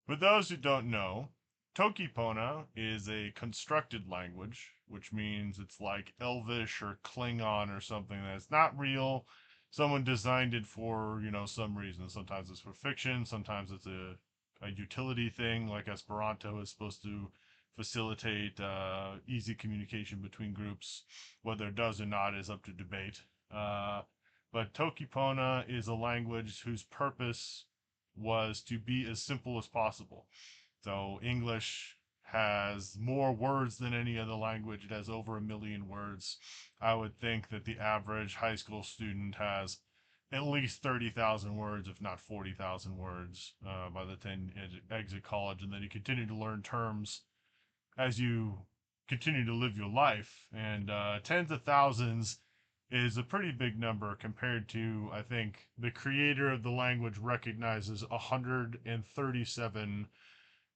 For those who don't know, Toki Pona is a constructed language, which means it's like Elvish or Klingon or something that's not real. Someone designed it for, some reason. Sometimes it's for fiction, sometimes it's a utility thing, like Esperanto is supposed to facilitate easy communication between groups. Whether it does or not is up to debate. Uh, but Toki Pona is a language whose purpose was to be as simple as possible. So English has more words than any other language. It has over 1 million words. I would think that the average high school student has at least 30,000 words, if not 40,000 words, by the time you exit college. And then you continue to learn terms as you continue to live your life. And tens of thousands is a pretty big number compared to, I think, the creator of the language recognizes 137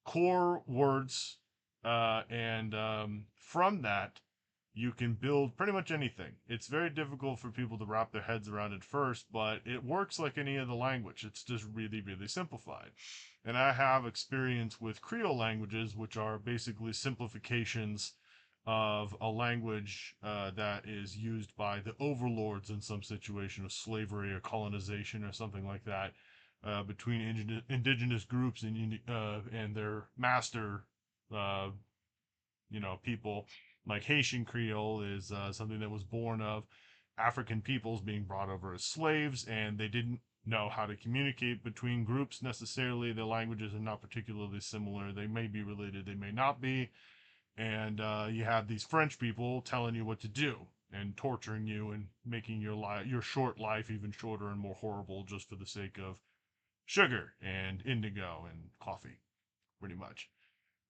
core words. And from that, you can build pretty much anything. It's very difficult for people to wrap their heads around at first, but it works like any other language. It's just really, really simplified. And I have experience with Creole languages, which are basically simplifications of a language that is used by the overlords in some situation of slavery or colonization or something like that, between indigenous groups and their master, uh, people. Like Haitian Creole is something that was born of African peoples being brought over as slaves, and they didn't know how to communicate between groups necessarily. The languages are not particularly similar. They may be related, they may not be. And you have these French people telling you what to do and torturing you and making your short life even shorter and more horrible just for the sake of sugar and indigo and coffee, pretty much.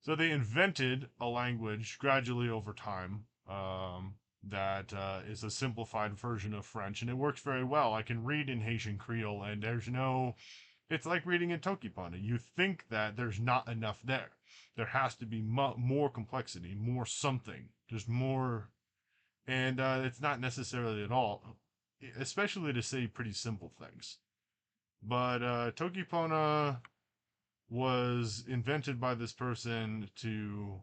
So they invented a language gradually over time, that is a simplified version of French, and it works very well. I can read in Haitian Creole, and there's no. It's like reading in Toki Pona. You think that there's not enough there. There has to be more complexity, more something, just more, and it's not necessarily at all, especially to say pretty simple things. But Toki Pona was invented by this person to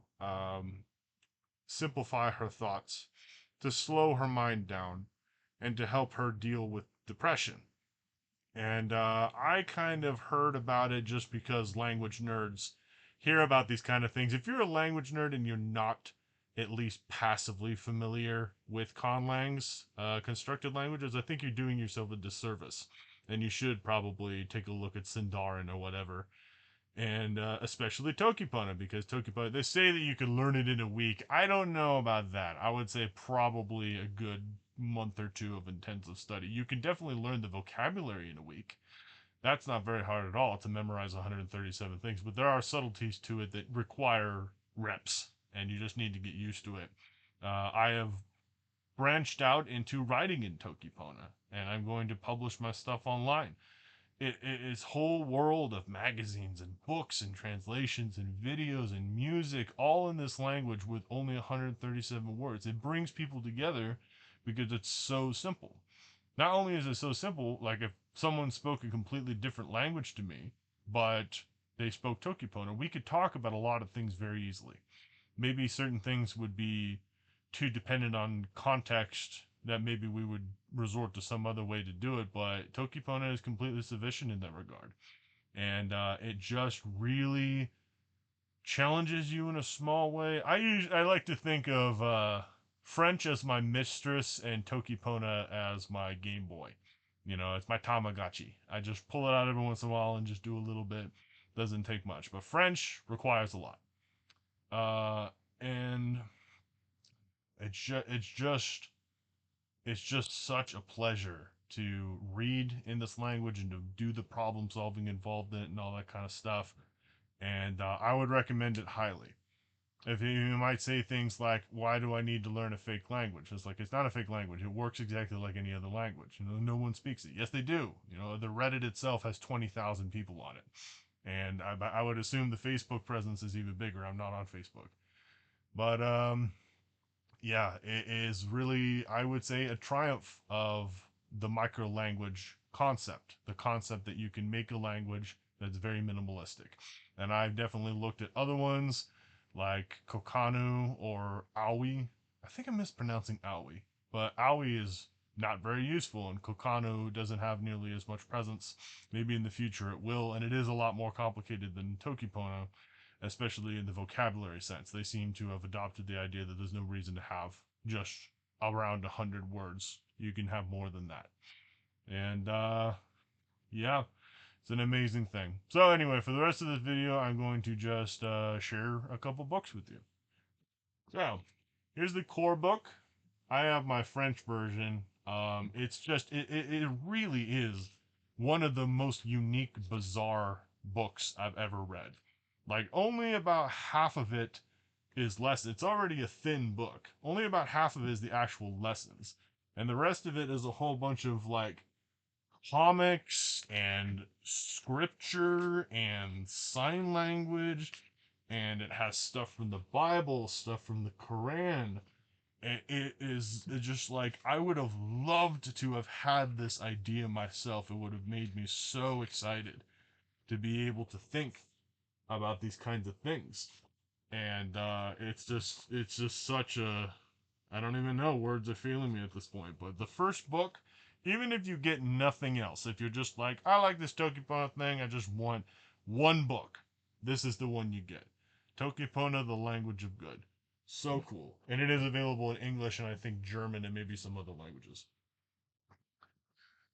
simplify her thoughts, to slow her mind down, and to help her deal with depression. And I kind of heard about it just because language nerds hear about these kind of things. If you're a language nerd and you're not at least passively familiar with conlangs, constructed languages, I think you're doing yourself a disservice. And you should probably take a look at Sindarin or whatever, and especially Tokipona, because Tokipona, they say that you can learn it in a week. I don't know about that. I would say probably a good month or two of intensive study. You can definitely learn the vocabulary in a week. That's not very hard at all to memorize 137 things, but there are subtleties to it that require reps, and you just need to get used to it. I have branched out into writing in Tokipona, and I'm going to publish my stuff online. It's whole world of magazines and books and translations and videos and music all in this language with only 137 words. It brings people together because it's so simple. Not only is it so simple, like if someone spoke a completely different language to me, but they spoke Tokipona, we could talk about a lot of things very easily. Maybe certain things would be too dependent on context that maybe we would resort to some other way to do it, but Tokipona is completely sufficient in that regard. And it just really challenges you in a small way. I like to think of French as my mistress and Tokipona as my Game Boy. It's my Tamagotchi. I just pull it out every once in a while and just do a little bit. Doesn't take much, but French requires a lot. And it's just such a pleasure to read in this language and to do the problem solving involved in it and all that kind of stuff. And I would recommend it highly. If you might say things like, "Why do I need to learn a fake language?" It's like it's not a fake language. It works exactly like any other language. No one speaks it. Yes, they do. The Reddit itself has 20,000 people on it, and I would assume the Facebook presence is even bigger. I'm not on Facebook, but yeah, it is really, I would say, a triumph of the micro language concept. The concept that you can make a language that's very minimalistic. And I've definitely looked at other ones like Kokanu or Aoi. I think I'm mispronouncing Aoi, but Aoi is not very useful, and Kokanu doesn't have nearly as much presence. Maybe in the future it will, and it is a lot more complicated than Toki Pona, especially in the vocabulary sense. They seem to have adopted the idea that there's no reason to have just around 100 words. You can have more than that. And yeah, it's an amazing thing. So anyway, for the rest of this video, I'm going to just share a couple books with you. So here's the core book. I have my French version. It's just it really is one of the most unique, bizarre books I've ever read. Like only about half of it is less. It's already a thin book. Only about half of it is the actual lessons, and the rest of it is a whole bunch of like comics and scripture and sign language, and it has stuff from the Bible, stuff from the Quran. And it is just like I would have loved to have had this idea myself. It would have made me so excited to be able to think about these kinds of things. And it's just such a, I don't even know, words are failing me at this point. But the first book, even if you get nothing else, if you're just like, I like this Toki Pona thing, I just want one book, this is the one you get. Toki Pona, the Language of Good. So cool. And it is available in English and I think German and maybe some other languages.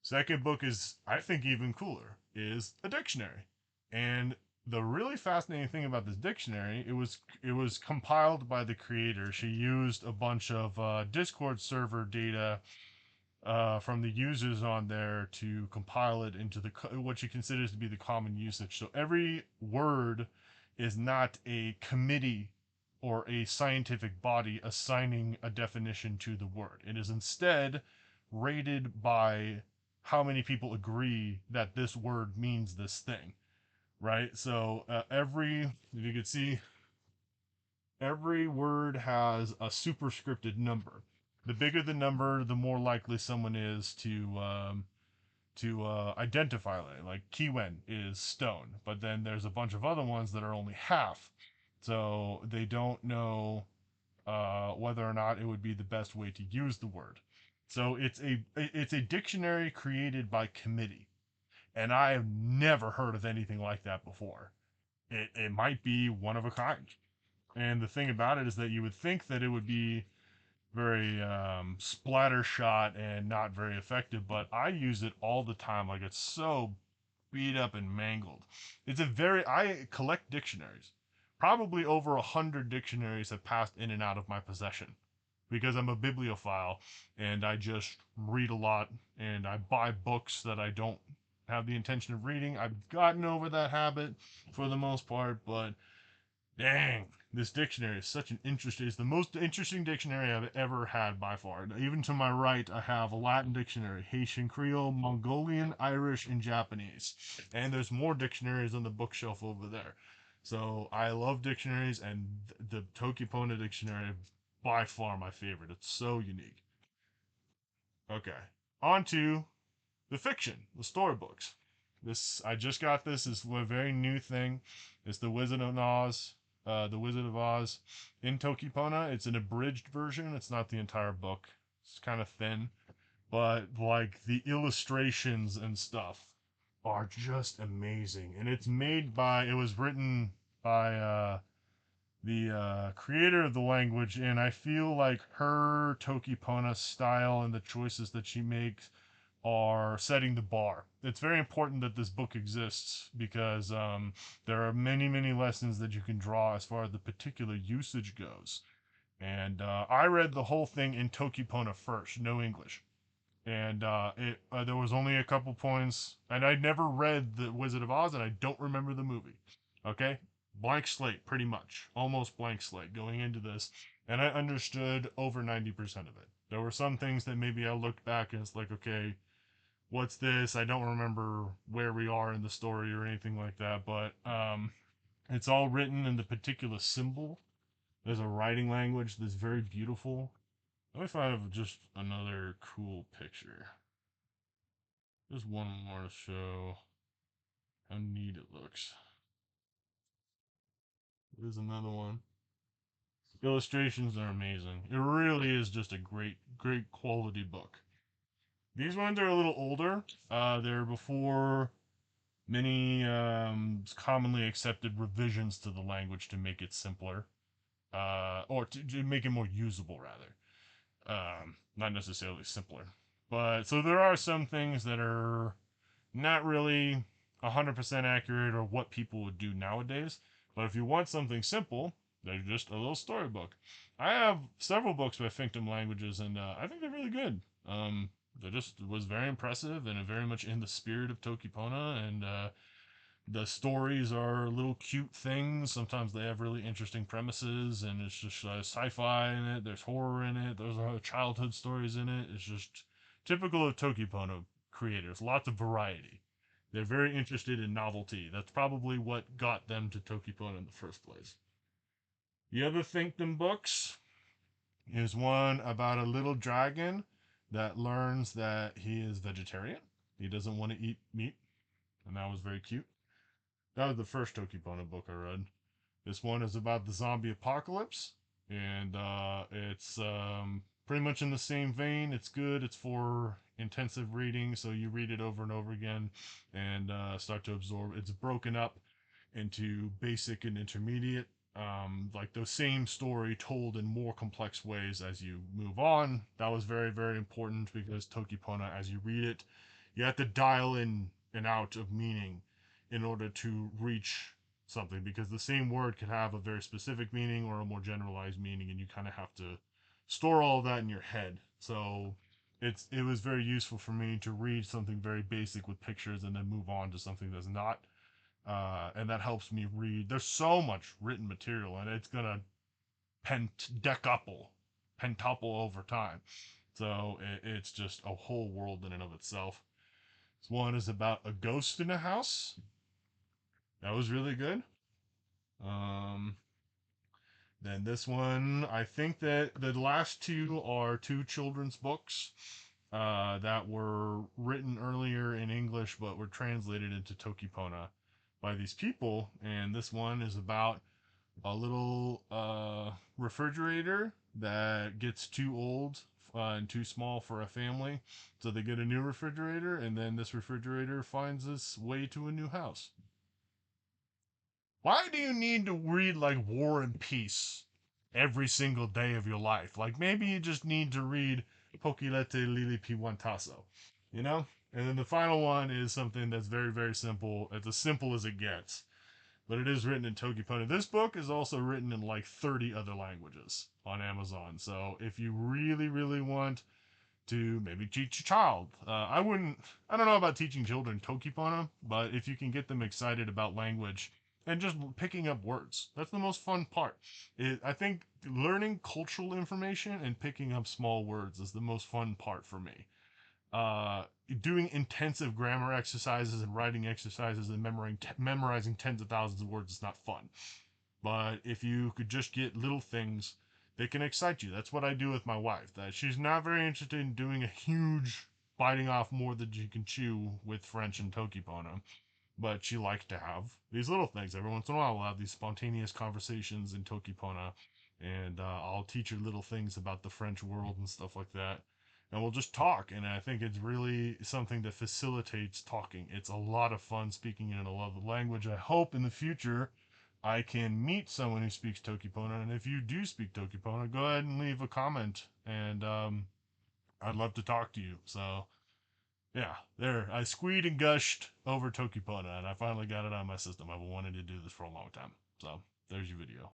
Second book is, I think, even cooler, is a dictionary. And the really fascinating thing about this dictionary, it was compiled by the creator. She used a bunch of Discord server data from the users on there to compile it into what she considers to be the common usage. So every word is not a committee or a scientific body assigning a definition to the word. It is instead rated by how many people agree that this word means this thing, right? So if you could see, every word has a superscripted number. The bigger the number, the more likely someone is to identify it. Like Kiwen is stone, but then there's a bunch of other ones that are only half, so they don't know whether or not it would be the best way to use the word. So it's a dictionary created by committee, and I have never heard of anything like that before. It might be one of a kind. And the thing about it is that you would think that it would be very splattershot and not very effective, but I use it all the time. Like it's so beat up and mangled. I collect dictionaries. Probably over 100 dictionaries have passed in and out of my possession because I'm a bibliophile and I just read a lot and I buy books that I don't have the intention of reading. I've gotten over that habit for the most part, but dang, this dictionary is such an interesting. It's the most interesting dictionary I've ever had by far. Even to my right, I have a Latin dictionary, Haitian Creole, Mongolian, Irish, and Japanese. And there's more dictionaries on the bookshelf over there. So I love dictionaries, and the Toki Pona dictionary, by far my favorite. It's so unique. Okay, on to the fiction, the storybooks. I just got this. This is a very new thing. It's The Wizard of Oz in Toki Pona. It's an abridged version. It's not the entire book. It's kind of thin, but like the illustrations and stuff are just amazing. And it was written by the creator of the language, and I feel like her Toki Pona style and the choices that she makes are setting the bar. It's very important that this book exists because there are many, many lessons that you can draw as far as the particular usage goes. And I read the whole thing in Toki Pona first, no English. And there was only a couple points, and I'd never read The Wizard of Oz, and I don't remember the movie. Okay, blank slate, pretty much, almost blank slate going into this, and I understood over 90% of it. There were some things that maybe I looked back and it's like, okay, what's this? I don't remember where we are in the story or anything like that, but it's all written in the particular symbol. There's a writing language that's very beautiful. Let me find just another cool picture. Just one more to show. How neat it looks. There's another one. Illustrations are amazing. It really is just a great quality book. These ones are a little older. They're before many commonly accepted revisions to the language to make it simpler, or to make it more usable, rather. Not necessarily simpler. But so there are some things that are not really 100% accurate or what people would do nowadays. But if you want something simple, they're just a little storybook. I have several books by Finctum Languages, and I think they're really good. They just was very impressive and very much in the spirit of Toki Pona, and the stories are little cute things. Sometimes they have really interesting premises, and it's just sci-fi in it. There's horror in it. There's childhood stories in it. It's just typical of Toki Pona creators. Lots of variety. They're very interested in novelty. That's probably what got them to Toki Pona in the first place. The other Thinkdom books is one about a little dragon that learns that he is vegetarian. He doesn't want to eat meat, and that was very cute. That was the first Toki Pona book I read. This one is about the zombie apocalypse, and it's pretty much in the same vein. It's good. It's for intensive reading, so you read it over and over again and start to absorb. It's broken up into basic and intermediate, like the same story told in more complex ways as you move on. That was very important because Toki Pona, as you read it, you have to dial in and out of meaning in order to reach something, because the same word could have a very specific meaning or a more generalized meaning, and you kind of have to store all of that in your head. So it was very useful for me to read something very basic with pictures and then move on to something that's not, and that helps me read. There's so much written material, and it's gonna decouple, pentuple over time. So it's just a whole world in and of itself. This one is about a ghost in a house. That was really good. Um, then this one, I think that the last two are two children's books that were written earlier in English but were translated into Toki Pona by these people. And this one is about a little refrigerator that gets too old and too small for a family. So they get a new refrigerator, and then this refrigerator finds its way to a new house. Why do you need to read like War and Peace every single day of your life? Like maybe you just need to read Pokilete Lili Piwantaso, you know? And then the final one is something that's very simple. It's as simple as it gets, but it is written in Toki Pona. This book is also written in like 30 other languages on Amazon. So if you really want to maybe teach a child, I don't know about teaching children Toki Pona, but if you can get them excited about language and just picking up words, that's the most fun part. I think learning cultural information and picking up small words is the most fun part for me. uh, Doing intensive grammar exercises and writing exercises and memorizing tens of thousands of words is not fun. But if you could just get little things that can excite you, that's what I do with my wife. That she's not very interested in doing a huge biting off more than she can chew with French and Toki Pona, but she likes to have these little things. Every once in a while, we'll have these spontaneous conversations in Toki Pona, and I'll teach her little things about the French world and stuff like that. And we'll just talk, and I think it's really something that facilitates talking. It's a lot of fun speaking in another language. I hope in the future I can meet someone who speaks Toki Pona, and if you do speak Toki Pona, go ahead and leave a comment, and I'd love to talk to you. So yeah, there. I squeed and gushed over Toki Pona, and I finally got it out of my system. I've wanted to do this for a long time. So, there's your video.